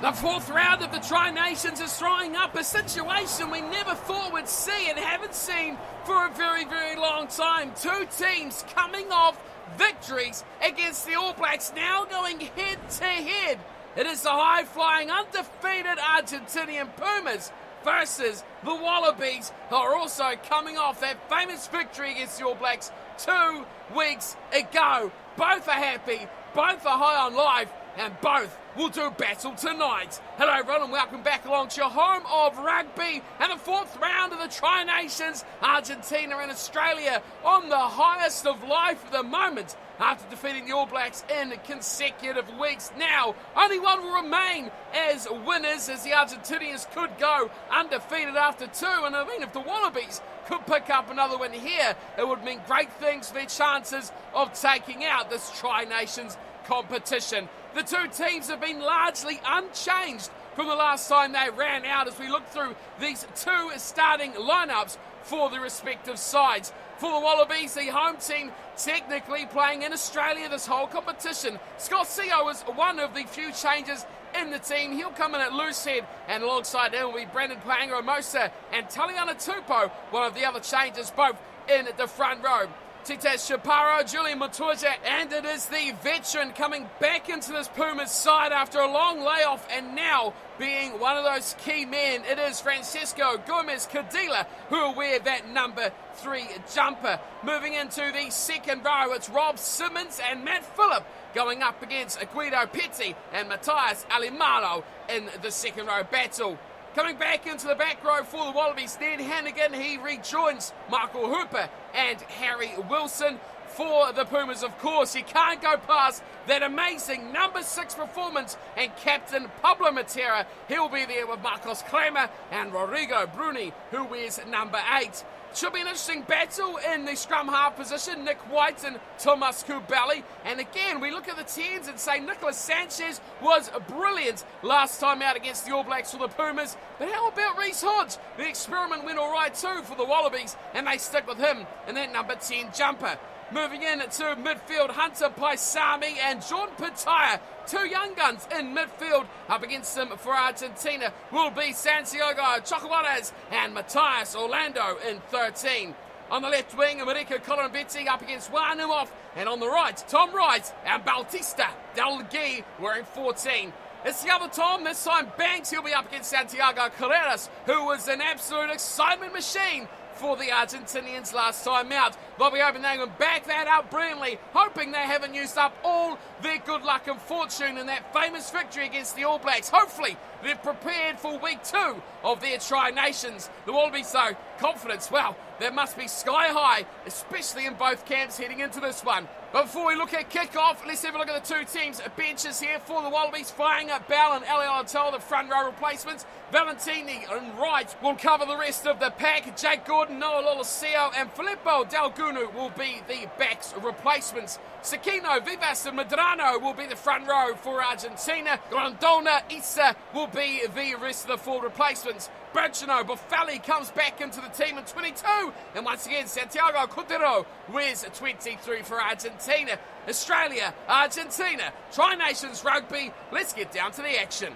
The fourth round of the Tri-Nations is throwing up a situation we never thought we'd see and haven't seen for a very, very long time. Two teams coming off victories against the All Blacks, now going head-to-head. It is the high-flying, undefeated Argentinian Pumas versus the Wallabies, who are also coming off that famous victory against the All Blacks 2 weeks ago. Both are happy, both are high on life, and both will do battle tonight. Hello everyone and welcome back along to your home of rugby and the fourth round of the Tri-Nations. Argentina and Australia on the highest of life at the moment after defeating the All Blacks in consecutive weeks. Now, only one will remain as winners, as the Argentinians could go undefeated after 2. And I mean, if the Wallabies could pick up another win here, it would mean great things for their chances of taking out this Tri-Nations competition. The two teams have been largely unchanged from the last time they ran out as we look through these two starting lineups for the respective sides. For the Wallabies, the home team technically playing in Australia this whole competition. Scott Sio is one of the few changes in the team. He'll come in at loose head, and alongside him will be Brendan Paenga-Amosa and Taliana Tupou, one of the other changes, both in the front row. Tite Shaparo, Julian Motorja, and it is the veteran coming back into this Pumas side after a long layoff and now being one of those key men. It is Francisco Gomez-Cadilla who will wear that number 3 jumper. Moving into the second row, it's Rob Simmons and Matt Phillip going up against Guido Petti and Matthias Alimalo in the second row battle. Coming back into the back row for the Wallabies, Ned Hannigan, he rejoins Michael Hooper and Harry Wilson. For the Pumas, of course, you can't go past that amazing number 6 performance and captain Pablo Matera. He'll be there with Marcos Klemer and Rodrigo Bruni, who wears number 8. Should be an interesting battle in the scrum half position, Nick White and Thomas Kubeli. And again, we look at the 10s and say Nicolas Sanchez was brilliant last time out against the All Blacks for the Pumas. But how about Reece Hodge? The experiment went all right too for the Wallabies, and they stick with him in that number 10 jumper. Moving in to midfield, Hunter Paisami and John Pitaya. Two young guns in midfield. Up against them for Argentina will be Santiago Chocobates and Matthias Orlando in 13. On the left wing, America Colombetti up against Wanumov. And on the right, Tom Wright and Bautista Delgui wearing 14. It's the other Tom, this time Banks. He'll be up against Santiago Carreras, who was an absolute excitement machine for the Argentinians last time out. Bobby Open, they can back that up brilliantly, hoping they haven't used up all their good luck and fortune in that famous victory against the All Blacks. Hopefully, they're prepared for week 2 of their Tri-Nations. The Wallabies, though, confidence, well, that must be sky high, especially in both camps heading into this one. But before we look at kick-off, let's have a look at the two teams' benches here for the Wallabies. Firing up Bell and Eliolatel, the front row replacements. Valentini and Wright will cover the rest of the pack. Jake Gordon, Noah Loloseo and Filippo Delgunu will be the backs replacements. Sakino, Vivas and Medrano will be the front row for Argentina. Grondona, Issa will be the rest of the full replacements. Bergino Buffali comes back into the team in 22. And once again, Santiago Cordero wears 23 for Argentina. Australia, Argentina, Tri-Nations Rugby. Let's get down to the action.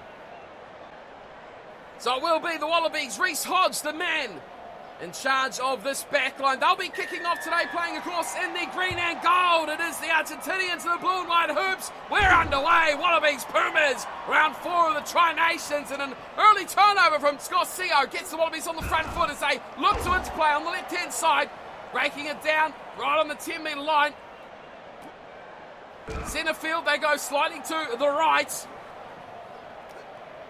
So it will be the Wallabies. Reece Hodge, the man in charge of this backline. They'll be kicking off today, playing, of course, in the green and gold. It is the Argentinians in the blue and white hoops. We're underway. Wallabies, Pumas, round 4 of the Tri-Nations, and an early turnover from Scott Sio gets the Wallabies on the front foot as they look to interplay on the left-hand side, breaking it down right on the 10-metre line. Centre field, they go slightly to the right.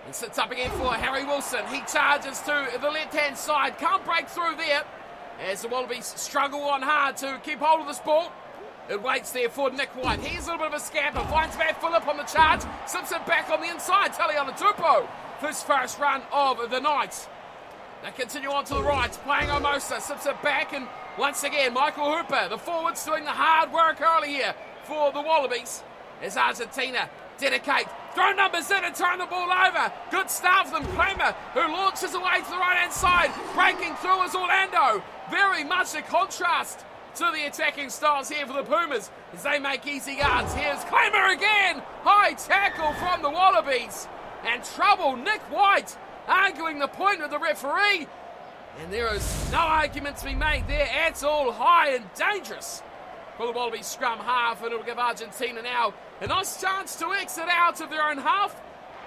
And sits up again for Harry Wilson. He charges to the left-hand side. Can't break through there as the Wallabies struggle on hard to keep hold of this ball. It waits there for Nick White. Here's a little bit of a scamper. Finds Matt Phillip on the charge. Slips it back on the inside. Taliana Tupou. His first run of the night. They continue on to the right. Playing Omosa. Slips it back. And once again, Michael Hooper, the forwards, doing the hard work early here for the Wallabies. As Argentina dedicate. Throw numbers in and turn the ball over. Good start from Klemer, who launches away to the right-hand side. Breaking through is Orlando. Very much a contrast to the attacking styles here for the Pumas as they make easy yards. Here's Klemer again. High tackle from the Wallabies. and trouble. Nick White arguing the point with the referee. And there is no argument to be made there at all. High and dangerous for the Wallabies scrum half, and it'll give Argentina now a nice chance to exit out of their own half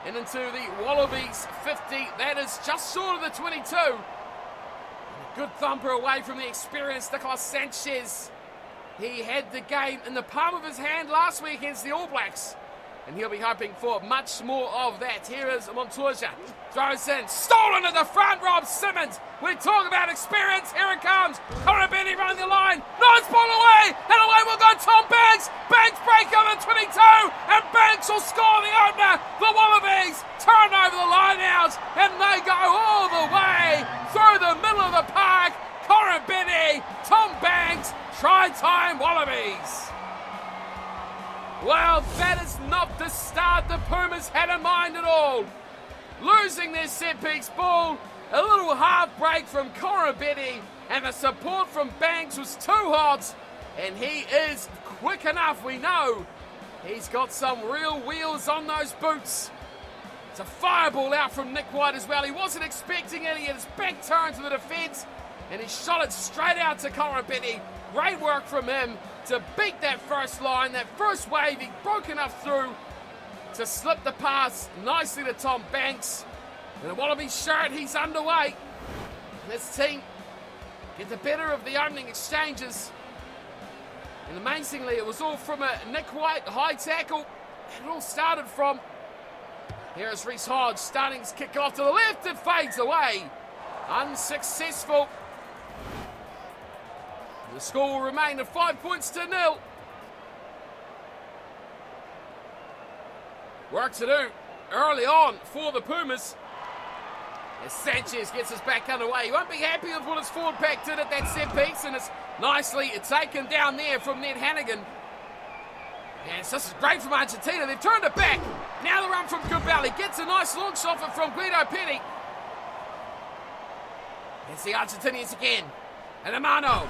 and into the Wallabies 50. That is just short of the 22. And a good thumper away from the experienced Nicolas Sanchez. He had the game in the palm of his hand last week against the All Blacks, and he'll be hoping for much more of that. Here is Montoya. Throws in. Stolen at the front, Rob Simmons. We talk about experience. Here it comes. Corabini running the line. Nice ball away. And away will go Tom Banks. Banks break over 22. And Banks will score the opener. The Wallabies turn over the line out. And they go all the way through the middle of the park. Corabini, Tom Banks, try time Wallabies. Well, that is not the start the Pumas had in mind at all. Losing their set-piece ball, a little half break from Corabini, and the support from Banks was too hot, and he is quick enough, we know. He's got some real wheels on those boots. It's a fireball out from Nick White as well. He wasn't expecting it. He had his back turned to the defence, and he shot it straight out to Corabini. Great work from him to beat that first line, that first wave. He broke enough through to slip the pass nicely to Tom Banks. And the Wallabies shirt, he's underway. This team get the better of the opening exchanges. And amazingly, it was all from a Nick White high tackle. It all started from. Here's Reece Hodge starting his kick off to the left. It fades away. Unsuccessful. The score will remain at 5-0. Work to do early on for the Pumas. As Sanchez gets us back underway. He won't be happy with what his forward pack did at that set piece, and it's nicely taken down there from Ned Hannigan. Yes, this is great from Argentina. They've turned it back. Now the run from Kubali gets a nice launch off it from Guido Petty. It's the Argentinians again. And Amano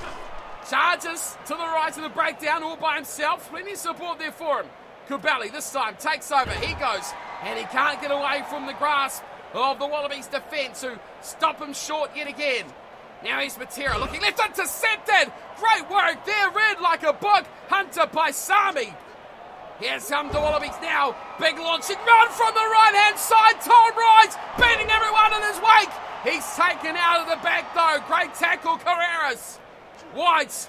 charges to the right of the breakdown all by himself. Plenty of support there for him. Kubali this time takes over. He goes, and he can't get away from the grasp of the Wallabies defence, who stop him short yet again. Now he's Matera looking left, intercepted. Great work there, read like a book. Hunter by Sami. Here's the Wallabies now. Big launching run from the right-hand side. Tom Wright beating everyone in his wake. He's taken out of the back though. Great tackle, Carreras. White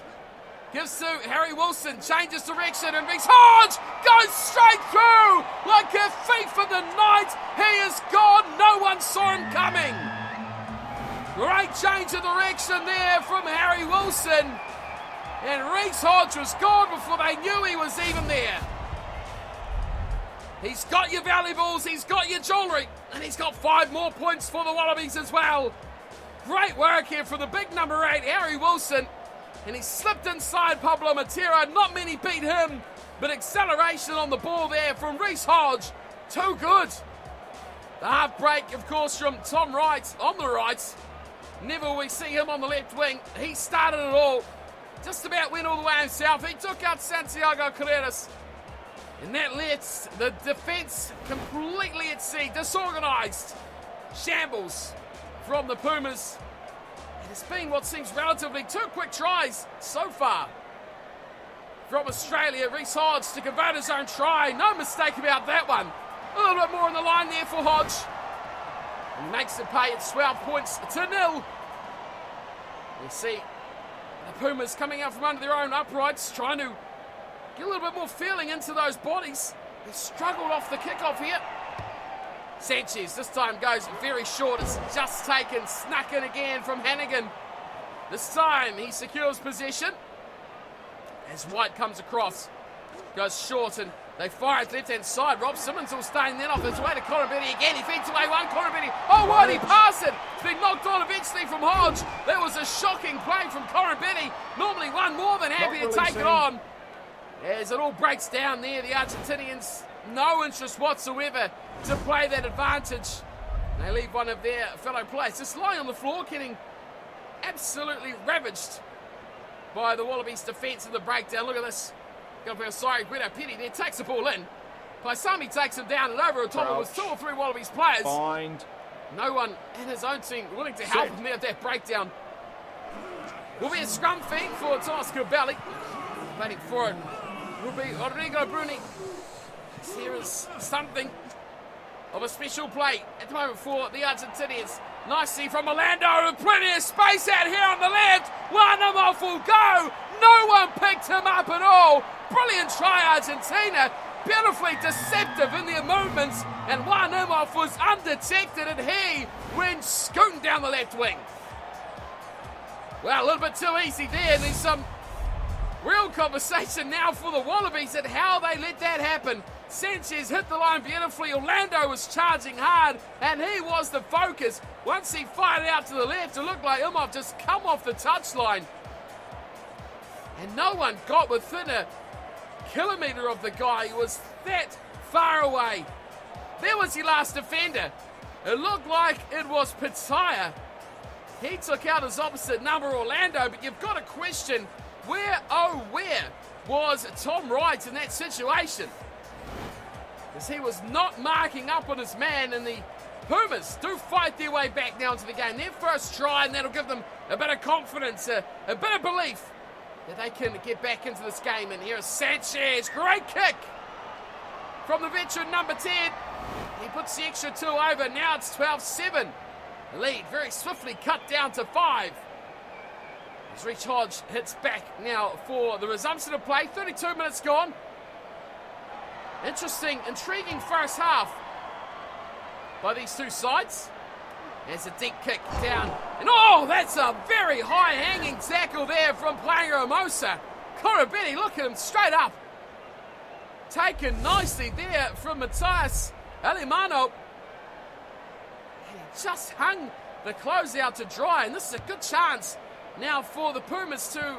gives to Harry Wilson, changes direction, and Reece Hodge goes straight through like a thief of the night. He is gone. No one saw him coming. Great change of direction there from Harry Wilson. And Reece Hodge was gone before they knew he was even there. He's got your valuables, he's got your jewellery, and he's got 5 more points for the Wallabies as well. Great work here from the big number 8, Harry Wilson. And he slipped inside Pablo Matera. Not many beat him, but acceleration on the ball there from Reece Hodge. Too good. The half break, of course, from Tom Wright on the right. Never will we see him on the left wing. He started it all. Just about went all the way himself. He took out Santiago Carreras. And that lets the defence completely at sea. Disorganised. Shambles from the Pumas. It's been what seems relatively 2 quick tries so far. From Australia, Reece Hodge to convert his own try. No mistake about that one. A little bit more on the line there for Hodge. And makes it pay at 12-0. You see the Pumas coming out from under their own uprights, trying to get a little bit more feeling into those bodies. They struggled off the kickoff here. Sanchez this time goes very short. It's just taken, snuck in again from Hannigan. This time he secures possession as White comes across, goes short, and they fire at left hand side. Rob Simmons will stay, and then off his way to Corabini again. He feeds away one. Corabini, oh White, he passed it. It's been knocked on eventually from Hodge. That was a shocking play from Corabini. Normally one more than happy to take it on. As it all breaks down there, the Argentinians no interest whatsoever to play that advantage. They leave one of their fellow players just lying on the floor, getting absolutely ravaged by the Wallabies defence in the breakdown. Look at this. Sorry, Guido Petty there takes the ball in. Paisami takes him down and over the top. It was 2 or 3 Wallabies players. Find. No one in his own team willing to help him there at that breakdown. Will be a scrum feed for Thomas Kubali. Waiting for it will be Rodrigo Bruni. Here is something of a special play at the moment for the Argentinians. Nicely from Orlando, plenty of space out here on the left. One off will go. No one picked him up at all. Brilliant try, Argentina. Beautifully deceptive in their movements, and Juan Imhoff was undetected, and he went scooting down the left wing. Well, a little bit too easy there, and there's some real conversation now for the Wallabies at how they let that happen. Sanchez hit the line beautifully. Orlando was charging hard, and he was the focus. Once he fired out to the left, it looked like Imhoff just come off the touchline. And no one got within a kilometre of the guy. He was that far away. There was your last defender. It looked like it was Pitaya. He took out his opposite number, Orlando, but you've got to question where was Tom Wright in that situation? Because he was not marking up on his man, and the Pumas do fight their way back now into the game. Their first try, and that'll give them a bit of confidence, a bit of belief that they can get back into this game. And here is Sanchez, great kick from the veteran number 10. He puts the extra 2 over, now it's 12-7. The lead very swiftly cut down to 5. As Reach Hodge hits back now for the resumption of play, 32 minutes gone. Interesting, intriguing first half by these two sides. There's a deep kick down. And oh, that's a very high-hanging tackle there from Plango Mosa. Korobeni, look at him straight up. Taken nicely there from Matthias Alemano. He just hung the closeout to dry, and this is a good chance now for the Pumas to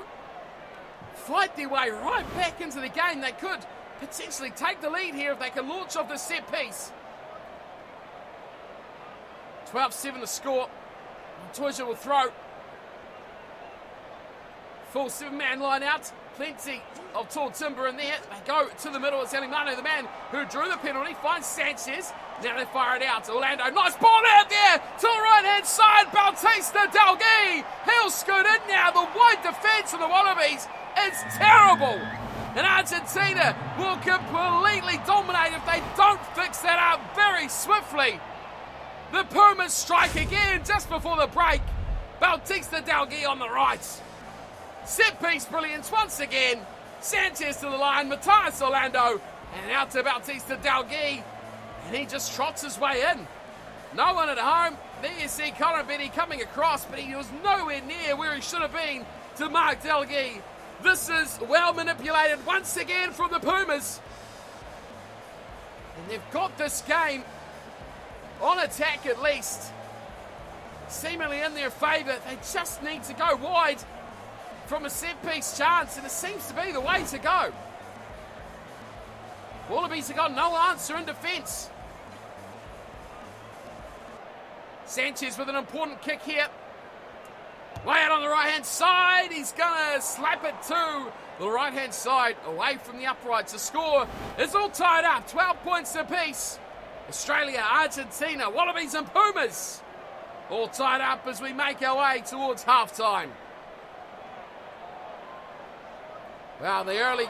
fight their way right back into the game. They could potentially take the lead here if they can launch off the set piece. 12-7 the score. Montoya will throw. Full 7-man line out. Plenty of tall timber in there. They go to the middle. It's Alemano, the man who drew the penalty, finds Sanchez. Now they fire it out to Orlando. Nice ball out there to the right-hand side. Bautista Delgui. He'll scoot in now. The wide defence of the Wallabies is terrible. And Argentina will completely dominate if they don't fix that up very swiftly. The Pumas strike again just before the break. Bautista Delgui on the right. Set piece brilliance once again. Sanchez to the line. Matthias Orlando. And out to Bautista Delgui. And he just trots his way in. No one at home. There you see Korobeni coming across, but he was nowhere near where he should have been to mark Delgui. This is well manipulated once again from the Pumas. And they've got this game on attack at least. Seemingly in their favour. They just need to go wide from a set-piece chance, and it seems to be the way to go. Wallabies have got no answer in defence. Sanchez with an important kick here. Way out on the right-hand side. He's going to slap it to the right-hand side, away from the uprights. The score is all tied up, 12 points apiece. Australia, Argentina, Wallabies and Pumas all tied up as we make our way towards halftime. Well, the early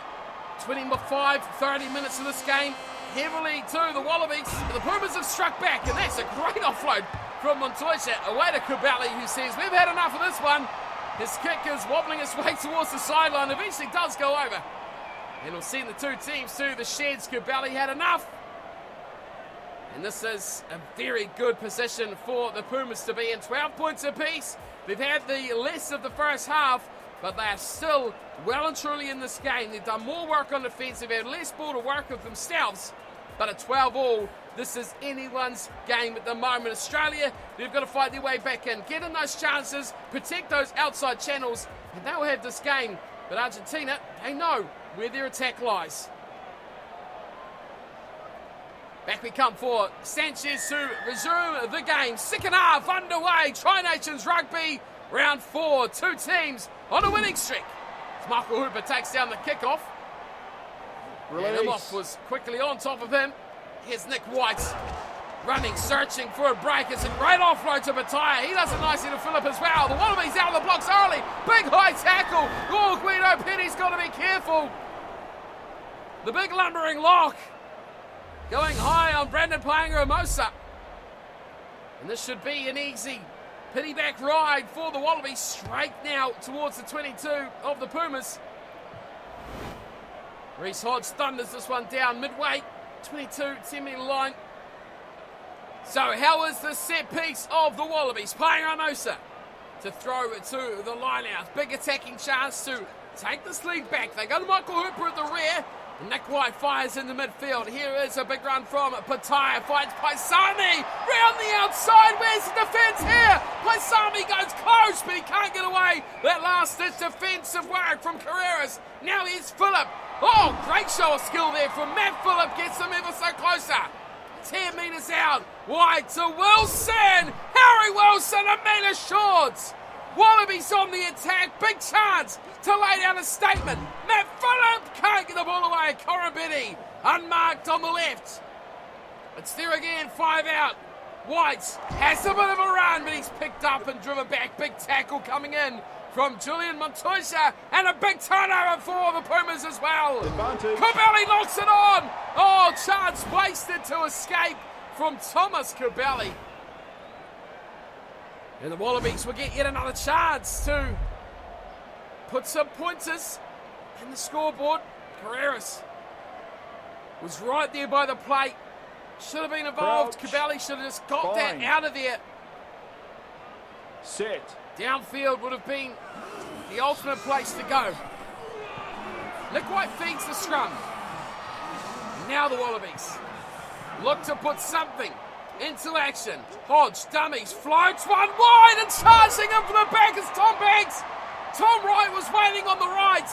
25, 30 minutes of this game, heavily to the Wallabies. The Pumas have struck back, and that's a great offload from Montoya. Away to Kubali, who says, we've had enough of this one. His kick is wobbling its way towards the sideline. Eventually does go over. And we'll send the two teams to the sheds. Kubali had enough. And this is a very good position for the Pumas to be in. 12 points apiece. They've had the less of the first half, but they are still well and truly in this game. They've done more work on defence. They've had less ball to work with themselves. But at 12-all, this is anyone's game at the moment. Australia, they've got to fight their way back in. Get in those chances, protect those outside channels, and they'll have this game. But Argentina, they know where their attack lies. Back we come for Sanchez to resume the game. Second half underway. Tri-Nations Rugby, round 4. Two teams on a winning streak. As Michael Hooper takes down the kickoff. And Imoff was quickly on top of him. Here's Nick White. Running, searching for a break. It's a great offload to Bataille. He does it nicely to Phillip as well. The Wallabies out of the blocks early. Big high tackle. Oh, Guido Petty's got to be careful. The big lumbering lock. Going high on Brandon Paenga-Amosa. And this should be an easy piggyback ride for the Wallabies. Straight now towards the 22 of the Pumas. Reece Hodge thunders this one down midway. 22, 10-metre line. So how is the set piece of the Wallabies? Paenga-Amosa to throw it to the line out. Big attacking chance to take this lead back. They go to Michael Hooper at the rear. And Nick White fires in the midfield. Here is a big run from Bataille. Finds Paisami round the outside. Where's the defence here? Paisami goes close, but he can't get away. That last-ditch defensive work from Carreras. Now here's Phillip. Oh, great show of skill there from Matt Phillip. Gets him ever so closer. 10 metres out. White to Wilson. Harry Wilson, a metre short. Wallabies on the attack. Big chance to lay down a statement. Matt Phillip can't get the ball away. Corabetti unmarked on the left. It's there again. 5 out. White has a bit of a run, but he's picked up and driven back. Big tackle coming in from Julian Montoya, and a big turnover for the Pumas as well. Cabelli knocks it on. Oh, chance wasted to escape from Thomas Cabelli. And the Wallabies will get yet another chance to put some pointers in the scoreboard. Carreras was right there by the plate. Should have been involved. Cabelli should have just got that out of there. Set. Downfield would have been the ultimate place to go. Nick White feeds the scrum. Now the Wallabies look to put something into action. Hodge dummies, floats one wide, and charging him from the back is Tom Banks. Tom Wright was waiting on the right.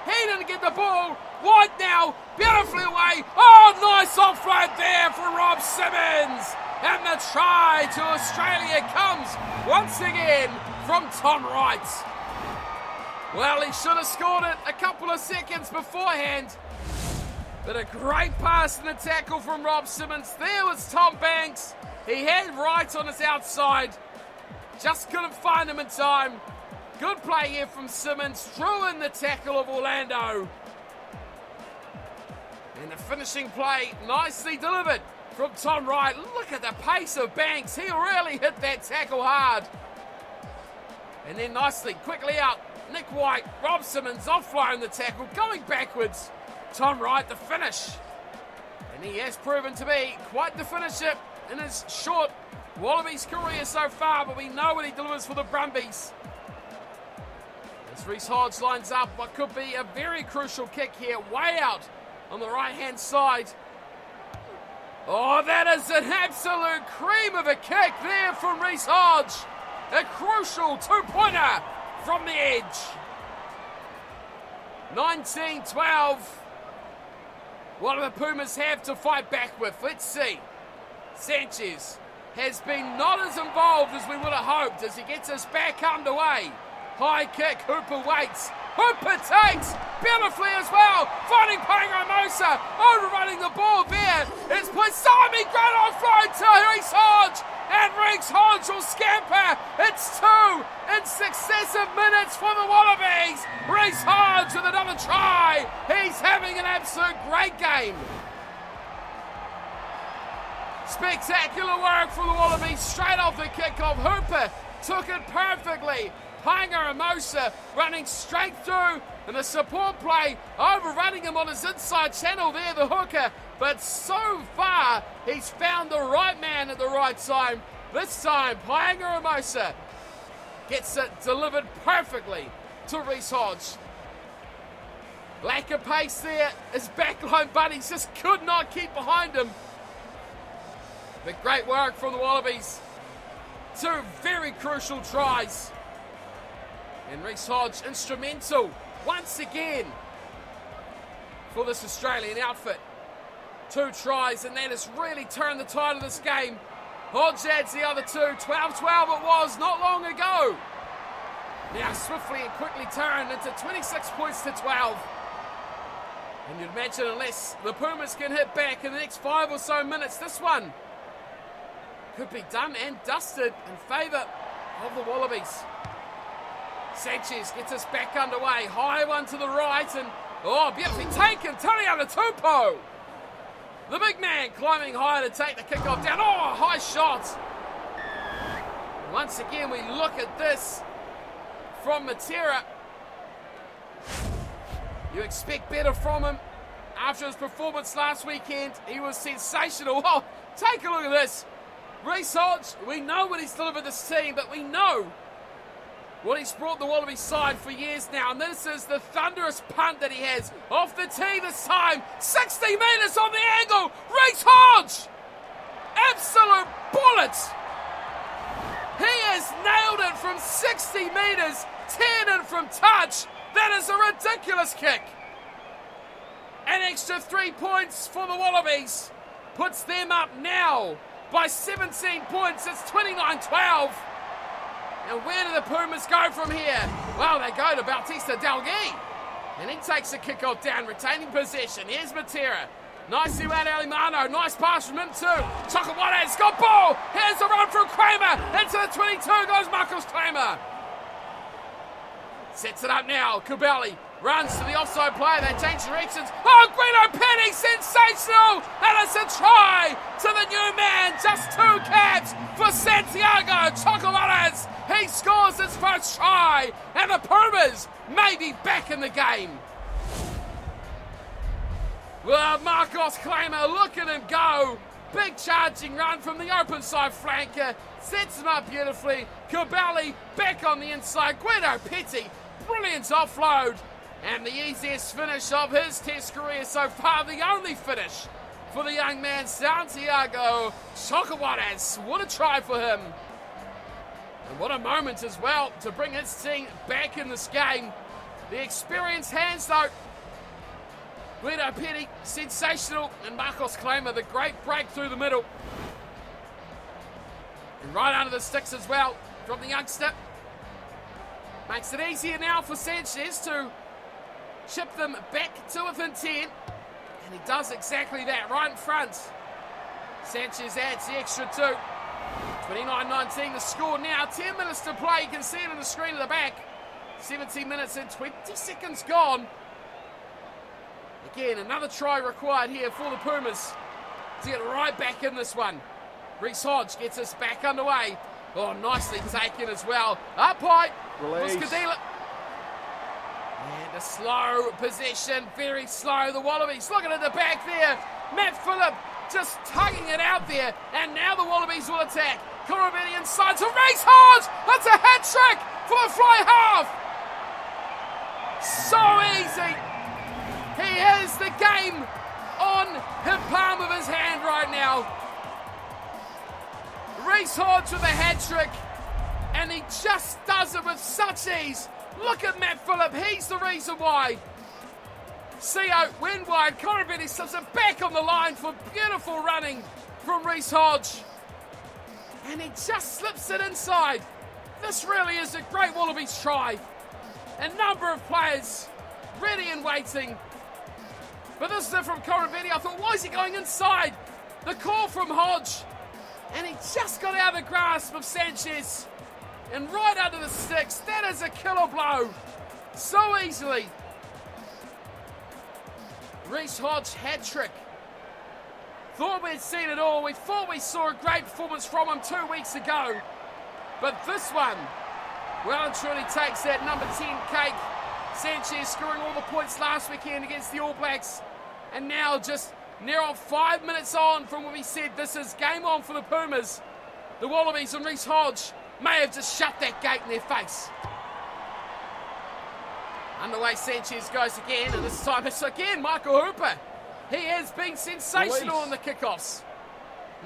He didn't get the ball. White now, beautifully away. Oh, nice offload there for Rob Simmons. And the try to Australia comes once again from Tom Wright. Well, he should have scored it a couple of seconds beforehand. But a great pass and a tackle from Rob Simmons. There was Tom Banks. He had Wright on his outside. Just couldn't find him in time. Good play here from Simmons. Drew in the tackle of Orlando. And the finishing play nicely delivered from Tom Wright. Look at the pace of Banks. He really hit that tackle hard. And then nicely, quickly out, Nick White, Rob Simmons offloading the tackle, going backwards. Tom Wright, the finish. And he has proven to be quite the finisher in his short Wallabies career so far, but we know what he delivers for the Brumbies. As Reece Hodge lines up what could be a very crucial kick here, way out on the right-hand side. Oh, that is an absolute cream of a kick there from Reece Hodge. A crucial two-pointer from the edge. 19-12. What do the Pumas have to fight back with? Let's see. Sanchez has been not as involved as we would have hoped as he gets us back underway. High kick, Hooper waits. Hooper takes beautifully as well. Finding Paenga-Amosa, overrunning the ball there. It's Paisami, great offload to Reece Hodge. And Reece Hodge will scamper. It's 2 in successive minutes for the Wallabies. Reece Hodge with another try. He's having an absolute great game. Spectacular work from the Wallabies straight off the kickoff. Hooper took it perfectly. Paenga-Amosa running straight through, and the support play overrunning him on his inside channel there, the hooker. But so far, he's found the right man at the right time. This time, Paenga-Amosa gets it delivered perfectly to Reece Hodge. Lack of pace there. His backline buddies just could not keep behind him. But great work from the Wallabies. 2 very crucial tries. And Reece Hodge instrumental once again for this Australian outfit. 2 tries, and that has really turned the tide of this game. Hodge adds the other 2. 12-12 it was not long ago. Now swiftly and quickly turned into 26 points to 12. And you'd imagine unless the Pumas can hit back in the next 5 or so minutes, this one could be done and dusted in favour of the Wallabies. Sanchez gets us back underway. High one to the right and, beautifully taken. Taniana Tupou. The big man climbing higher to take the kickoff down. High shot. Once again, we look at this from Matera. You expect better from him. After his performance last weekend, he was sensational. Take a look at this. Reece Hodge, we know what he's delivered this team, but we know what he's brought the Wallabies side for years now. And this is the thunderous punt that he has. Off the tee this time. 60 metres on the angle. Reece Hodge. Absolute bullet. He has nailed it from 60 metres. 10 in from touch. That is a ridiculous kick. An extra 3 points for the Wallabies. Puts them up now by 17 points. It's 29-12. And where do the Pumas go from here? Well, they go to Bautista Delgui. And he takes the kickoff down, retaining possession. Here's Matera. Nicely around Alimano. Nice pass from him too. Chakawate's got ball. Here's the run from Kramer. Into the 22 goes Marcus Kramer. Sets it up now. Kubeli runs to the offside player. They change directions. Guido Penny, sensational! And it's a try to the new man. Just 2 caps for Santiago Chocolates. He scores his first try. And the Pumas may be back in the game. Well, Marcos Kramer, look at him go. Big charging run from the open side flanker. Sets him up beautifully. Kubeli back on the inside. Guido Petty, brilliant offload. And the easiest finish of his Test career so far, the only finish for the young man, Santiago Chocolates. What a try for him. And what a moment as well to bring his team back in this game. The experienced hands though. Guido Petty, sensational. And Marcos Kramer, the great break through the middle. And right under the sticks as well from the youngster. Makes it easier now for Sanchez to chip them back to within 10. And he does exactly that right in front. Sanchez adds the extra 2. 29-19 the score now. 10 minutes to play. You can see it on the screen at the back. 17 minutes and 20 seconds gone. Again, another try required here for the Pumas to get right back in this one. Reece Hodge gets us back underway. Nicely taken as well. Up high. Release. Muscadilla. And a slow possession, very slow. The Wallabies looking at the back there. Matt Phillip just tugging it out there. And now the Wallabies will attack. Corabetti inside to Reece Hodge. That's a hat trick for the fly half. So easy. He has the game on the palm of his hand right now. Reece Hodge with a hat trick. And he just does it with such ease. Look at Matt Phillip, he's the reason why. CO win wide, Corabetti slips it back on the line for beautiful running from Reece Hodge. And he just slips it inside. This really is a great Wallabies try. A number of players ready and waiting. But this is it from Corabetti. I thought, why is he going inside? The call from Hodge. And he just got out of the grasp of Sanchez. And right under the sticks, that is a killer blow. So easily. Reece Hodge hat trick. Thought we'd seen it all. We thought we saw a great performance from him 2 weeks ago. But this one, well and truly takes that number 10 cake. Sanchez scoring all the points last weekend against the All Blacks. And now just near on 5 minutes on from when we said this is game on for the Pumas. The Wallabies and Reece Hodge may have just shut that gate in their face. Underway, Sanchez goes again, and this time it's again Michael Hooper. He has been sensational in the kickoffs.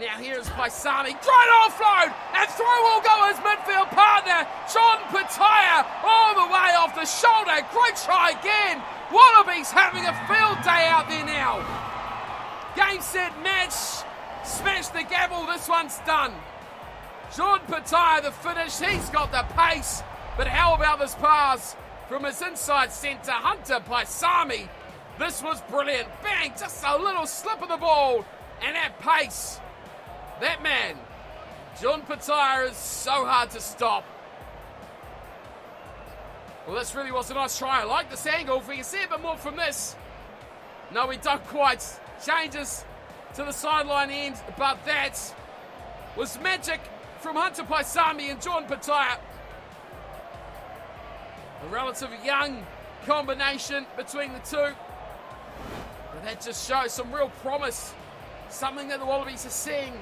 Now here is Paisami, great offload, and through will go his midfield partner, John Pataya, all the way off the shoulder. Great try again. Wallabies having a field day out there now. Game, set, match. Smash the gavel, this one's done. John Pataya, the finish, he's got the pace. But how about this pass from his inside centre, Hunter Paisami? This was brilliant. Bang, just a little slip of the ball. And at pace, that man, John Petaia, is so hard to stop. Well, this really was a nice try. I like this angle. If we can see a bit more from this. No, we don't quite. Changes to the sideline end, but that was magic from Hunter Paisami and John Petaia. A relatively young combination between the two. But that just shows some real promise. Something that the Wallabies are seeing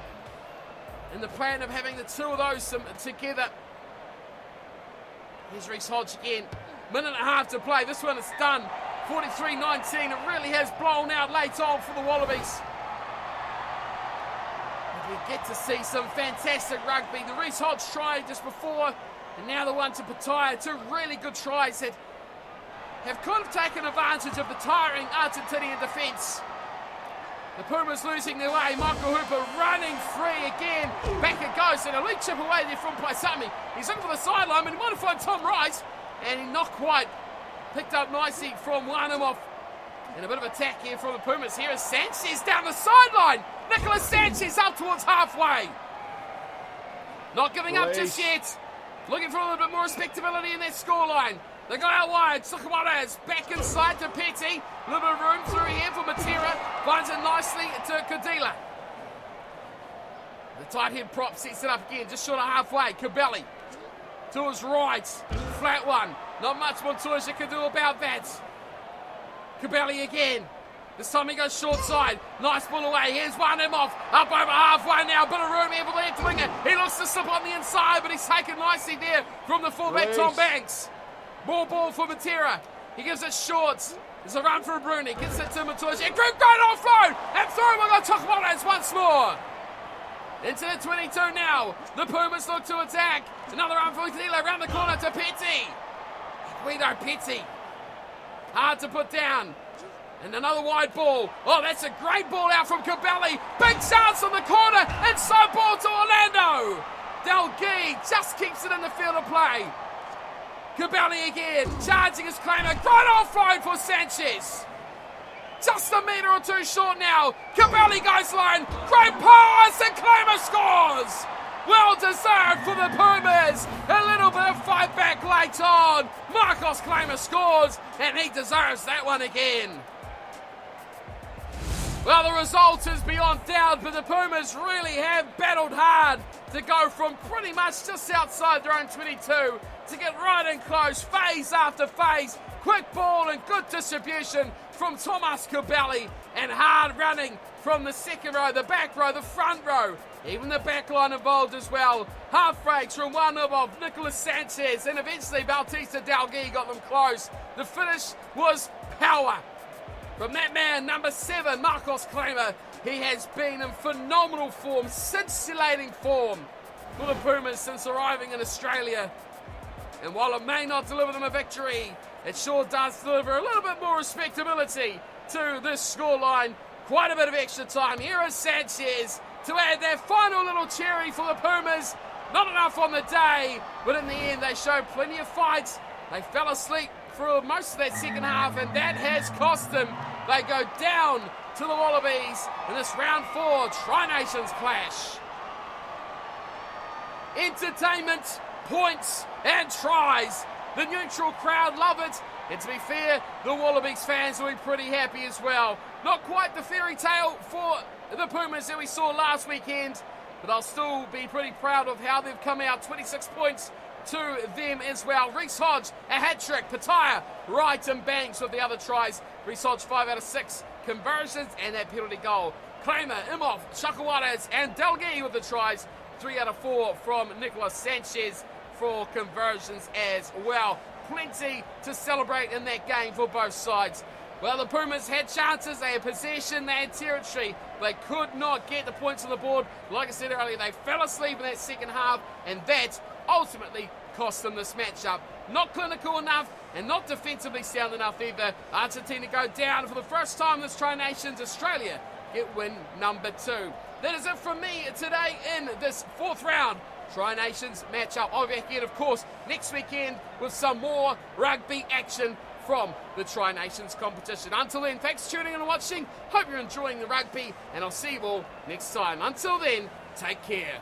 in the plan of having the two of those together. Here's Reece Hodge again. Minute and a half to play. This one is done. 43-19. It really has blown out late on for the Wallabies. But we get to see some fantastic rugby. The Reece Hodge try just before, and now the one to Petaia. Two really good tries that have kind of taken advantage of the tiring Argentinian defence. The Pumas losing their way. Michael Hooper running free again. Back it goes, and a lead chip away there from Paisami. He's looking for the sideline, but he might have found Tom Rice, and he not quite picked up nicely from Wanamov. And a bit of attack here from the Pumas. Here is Sanchez down the sideline. Nicolas Sanchez up towards halfway. Not giving up just yet. Looking for a little bit more respectability in that scoreline. They go out wide. Sukawara is back inside to Petty. A little bit of room through here for Matera. Finds it nicely to Kadila. The tight head prop sets it up again, just short of halfway. Cabelli to his right. Flat one. Not much Montoya can do about that. Cabelli again. This time he goes short side. Nice ball away. Here's Wanamov. Up over halfway now. Bit of room here for the left winger. He looks to slip on the inside, but he's taken nicely there from the fullback, Tom Banks. More ball for Matera. He gives it short. There's a run for Bruni. Gets it to Montoya. Great offload. And through we got Tukamones once more. Into the 22 now. The Pumas look to attack. Another run for Kadila. Around the corner to Petty. Guido Petty. Hard to put down. And another wide ball. Oh, that's a great ball out from Cabelli. Big chance on the corner. Inside ball to Orlando. Delgui just keeps it in the field of play. Cabelli again, charging his claimer. Great offload for Sanchez. Just a metre or two short now. Cabelli goes line. Great pass and Claimer scores. Well deserved for the Pumas. A little bit of fight back late on. Marcos Claimer scores, and he deserves that one again. Well, the result is beyond doubt, but the Pumas really have battled hard to go from pretty much just outside their own 22 to get right in close, phase after phase. Quick ball and good distribution from Thomas Cabelli, and hard running from the second row, the back row, the front row, even the back line involved as well. Half breaks from one of Nicolas Sanchez, and eventually Bautista Delgui got them close. The finish was power from that man, number 7, Marcos Claimer. He has been in phenomenal form, scintillating form for the Pumas since arriving in Australia. And while it may not deliver them a victory, it sure does deliver a little bit more respectability to this scoreline. Quite a bit of extra time. Here is Sanchez to add their final little cherry for the Pumas. Not enough on the day, but in the end they showed plenty of fight. They fell asleep for most of that second half, and that has cost them. They go down to the Wallabies in this round 4 Tri-Nations clash. Entertainment, points and tries. The neutral crowd love it, and to be fair, the Wallabies fans will be pretty happy as well. Not quite the fairy tale for the Pumas that we saw last weekend, but I'll still be pretty proud of how they've come out. 26 points to them as well. Reece Hodge, a hat-trick. Petaia, Wright and Banks with the other tries. Reece Hodge, 5 out of 6 conversions and that penalty goal. Claimer, Imhoff, Chukwueze and Delgui with the tries. 3 out of 4 from Nicolas Sanchez for conversions as well. Plenty to celebrate in that game for both sides. Well, the Pumas had chances, they had possession, they had territory. They could not get the points on the board. Like I said earlier, they fell asleep in that second half, and that ultimately cost them this matchup. Not clinical enough and not defensively sound enough either. Argentina go down for the first time in this Tri-Nations. Australia get win number 2. That is it from me today in this 4th round Tri-Nations matchup. I'll be back again, of course, next weekend with some more rugby action from the Tri-Nations competition. Until then, thanks for tuning in and watching. Hope you're enjoying the rugby, and I'll see you all next time. Until then, take care.